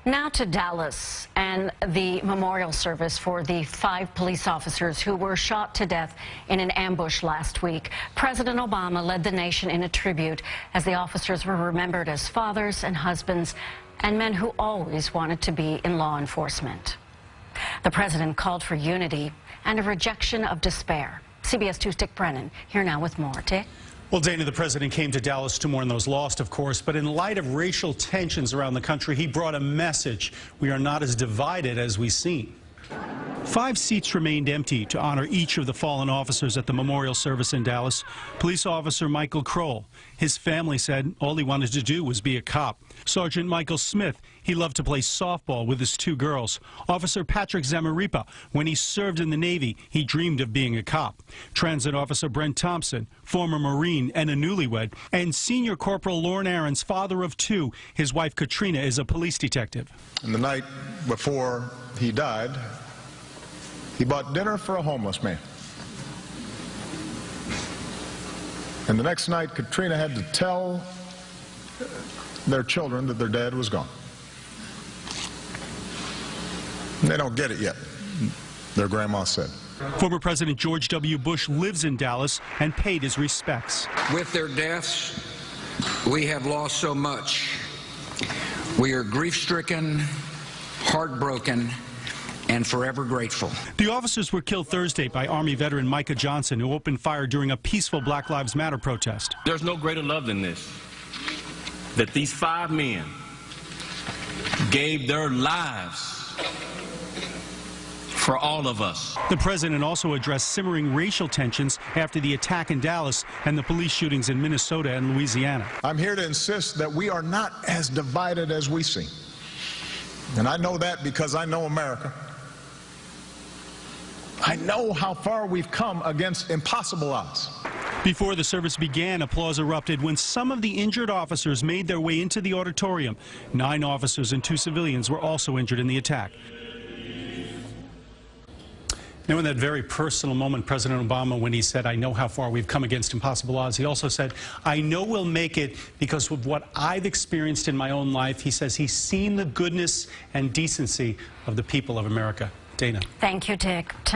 Now to Dallas and the memorial service for the 5 police officers who were shot to death in an ambush last week. President Obama led the nation in a tribute as the officers were remembered as fathers and husbands and men who always wanted to be in law enforcement. The president called for unity and a rejection of despair. CBS 2's Dick Brennan here now with more. Dick? Well, Dana, the president came to Dallas to mourn those lost, of course, but in light of racial tensions around the country, he brought a message. We are not as divided as we seem. 5 seats remained empty to honor each of the fallen officers at the memorial service in Dallas. Police officer Michael Kroll. His family said all he wanted to do was be a cop. Sergeant Michael Smith. He loved to play softball with his 2 girls. Officer Patrick Zamaripa. When he served in the Navy, he dreamed of being a cop. Transit Officer Brent Thompson, former Marine and a newlywed. And Senior Corporal Lorne Aaron's father of 2. His wife Katrina is a police detective. And the night before he died, he bought dinner for a homeless man. And the next night, Katrina had to tell their children that their dad was gone. And they don't get it yet, their grandma said. Former President George W. Bush lives in Dallas and paid his respects. With their deaths, we have lost so much. We are grief-stricken, heartbroken, and forever grateful. The officers were killed Thursday by Army veteran Micah Johnson, who opened fire during a peaceful Black Lives Matter protest. There's no greater love than this, that these 5 men gave their lives for all of us. The president also addressed simmering racial tensions after the attack in Dallas and the police shootings in Minnesota and Louisiana. I'm here to insist that we are not as divided as we seem. And I know that because I know America. I know how far we've come against impossible odds. Before the service began, applause erupted when some of the injured officers made their way into the auditorium. 9 officers and 2 civilians were also injured in the attack. Now, in that very personal moment, President Obama, when he said, "I know how far we've come against impossible odds," he also said, "I know we'll make it because of what I've experienced in my own life." He says he's seen the goodness and decency of the people of America. Dana. Thank you, Dick. Tonight